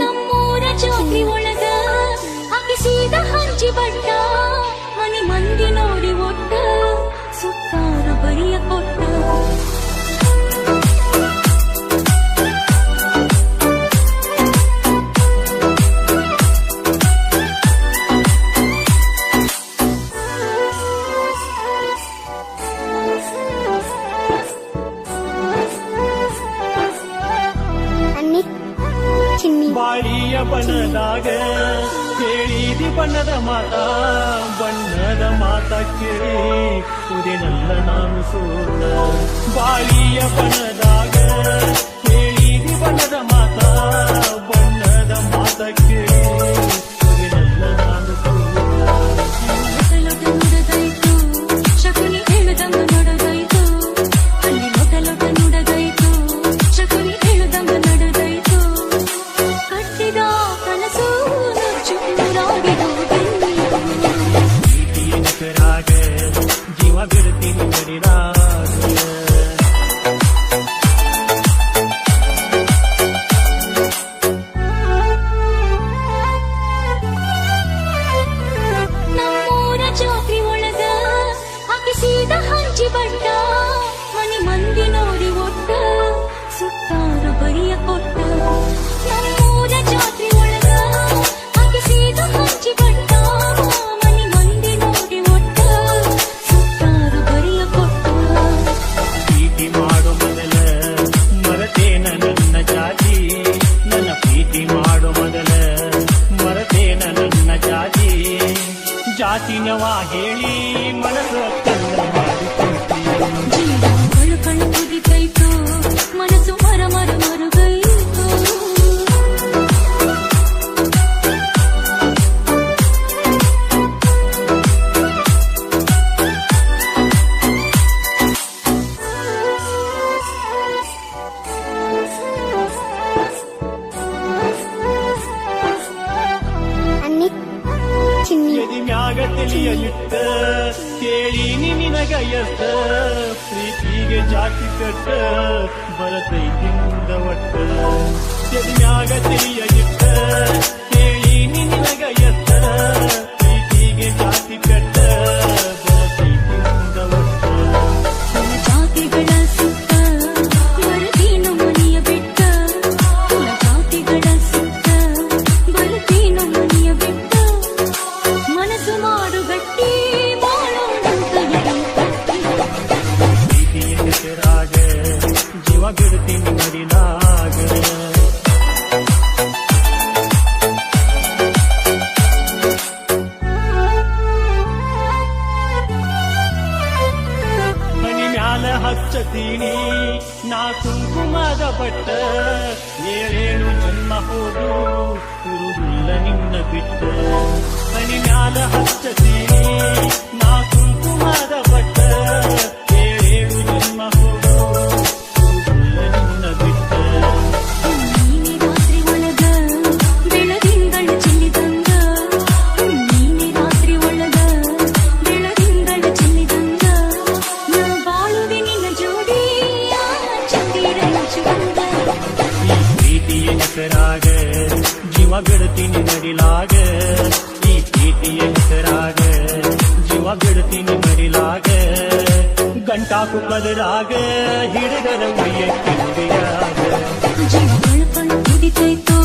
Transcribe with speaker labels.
Speaker 1: ನಮ್ಮೂರ ಜಾತ್ರಿ ಒಳಗ ಅಗಿಸಿದ ಹಂಚಿ ಬಟ್ಟ ಮನಿ ಮಂದಿ ನೋಡಿ ಒಟ್ಟ ಸುತ್ತಾರ ಬರಿಯ ಕೊಟ್ಟ
Speaker 2: ಬಾಳಿಯ ಬಣ್ಣದಾಗ ಕೇಳಿದಿ ಬಣ್ಣದ ಮಾತ ಕೇಳಿ ಕುದಿನಲ್ಲ ನಾನು ಸೋತ ಬಾಳಿಯ ಬಣ್ಣದಾಗ ಕೇಳಿದಿ ಬಣ್ಣದ ಮಾತ ಕೇಳಿ ಕುದಿನಲ್ಲ ನಾನು
Speaker 1: ನುಡದೈತು ಶಕುನಿ ಹೇಳುದಂಗ ನಡೆದೈತು ಅಲ್ಲಿ ಲೊಟ ನುಡದೈತು ಶಕುನಿ ಹೇಳುದಂಗ ನಡೆದೈತು ಕಟ್ಟಿದ ಕನಸು
Speaker 2: ಚುರಾಗ ಜೀವ ಬಿಡ್ತೀನಿ ಮಡಿರಾಗ
Speaker 1: ನಮ್ಮೂರ ಜಾತ್ರಿ ಒಳಗ ಹಾಕಿಸಿದ ಹಂಚಿ ಬಟ್ಟ ಮನಿ ಮಂದಿ ನೋಡಿ ಒಟ್ಟ ಸುತ್ತಾರ ಬರಿಯ ಕೊಟ್ಟ ನಮ್ಮೂರ ಜಾತ್ರಿ ಒಳಗ ಹಾಕಿಸಿದ ಹಂಚಿ ಬಟ್ಟ ಮನಿ ಮಂದಿ ನೋಡಿ ಒಟ್ಟ ಸುತ್ತಾರ ಬರಿಯ ಕೊಟ್ಟ
Speaker 2: ಪ್ರೀತಿ ಮಾಡೋ ಮೊದಲ ಮರತೇನ ನನ್ನ ಜಾತಿ ನನ್ನ ಪ್ರೀತಿ ಮಾಡೋ ಮೊದಲ ಮರತೇನ ನನ್ನ ಜಾತಿನವ ಹೇಳಿ ಮನಸ್ಸ ಕಲ್ಲ ಮಾಡಿಕೊಂಡಿ
Speaker 1: ಜೀವಗಳು ಕಣ್ಣು ಕುದಿತೈತು ಮನಸ್ಸು ಮರುಗೈತು
Speaker 2: ಎದಿ ಮ್ಯಾಗ ತಿಳಿಯಲಿಟ್ಟ ಕೇಳಿ ನಿನಗ ಎತ್ತ ಪ್ರೀತಿಗೆ ಜಾತಿ ಕಟ್ಟ ಬರತೈತಿಂದ ಒಟ್ಟ ಎದಿ ಮ್ಯಾಗ ತಿಳಿಯಲಿಟ್ಟ ಕೇಳಿ ನಿನಗ ಎತ್ತ ಪ್ರೀತಿಗೆ ಜಾತಿ ಕಟ್ಟ ಬರತೈತಿಂದ ಒಟ್ಟ
Speaker 1: ಕುಲ ಜಾತಿಗಳ ಸುತ್ತ ಬರತೀನು ಮನೆಯ ಬಿಟ್ಟ ಕುಲ ಜಾತಿಗಳ ಸುತ್ತ ಬರತೀನು ಮನೆಯ ಬಿಟ್ಟ ಮನಸ್ಸು ಮಾಡು ಗಟ್ಟಿ ಬಾಳೋದಂತ
Speaker 2: ಪ್ರೀತಿಯ ಹೆಸರಾಗ ಜೀವ ಬಿಡ್ತೀನಿ ಮಡಿಲಾಗ ಮನಿ ಮ್ಯಾಲ ಹಚ್ಚತೀನಿ ನಾ ಕುಂಕುಮದ ಬಟ್ಟ ಏಳೇಳು ಜನ್ಮ ಹೋದು ಇರುವುದಿಲ್ಲ ನಿನ್ನ ಬಿಟ್ಟ ಮನಿ ಮ್ಯಾಲ ಹಚ್ಚತೀನಿ ನಾ ಕುಂಕುಮದ ಬಟ್ಟ ಏಳೇಳು ಜನ್ಮ ಹೋದು ಇರುವುದಿಲ್ಲ ನಿನ್ನ ಬಿಟ್ಟ
Speaker 1: ನೀನೆ ರಾತ್ರಿ ಒಳಗ ಬೆಳದಿಂಗಳು ಚೆಲ್ಲಿದಂಗ ನೀನೆ ರಾತ್ರಿ ಒಳಗ ಬೆಳದಿಂಗಳು ಚೆಲ್ಲಿದಂಗ ನಾ ಬಾಳುವೆ ನಿನ್ನ ಜೋಡಿ ಚಂದಿರಂಚುವಂಗ
Speaker 2: ಈ ಪ್ರೀತಿಯ ಹೆಸರಾಗ ಜೀವ ಬಿಡ್ತೀನಿ ಮಡಿಲಾಗ ಈ ಪ್ರೀತಿಯ ಹೆಸರಾಗ ಜೀವ ಬಿಡ್ತೀನಿ ಮಡಿಲಾಗ ಗಂಟಾಕು ಕದರಾಗ ಹಿಡಿದರ ಉಯ್ಯಕ್ಕೆ ನುಡಿಯಾಗ
Speaker 1: ಜೀವಗಳು ಕಣ್ಣು ಕುದಿತೈತು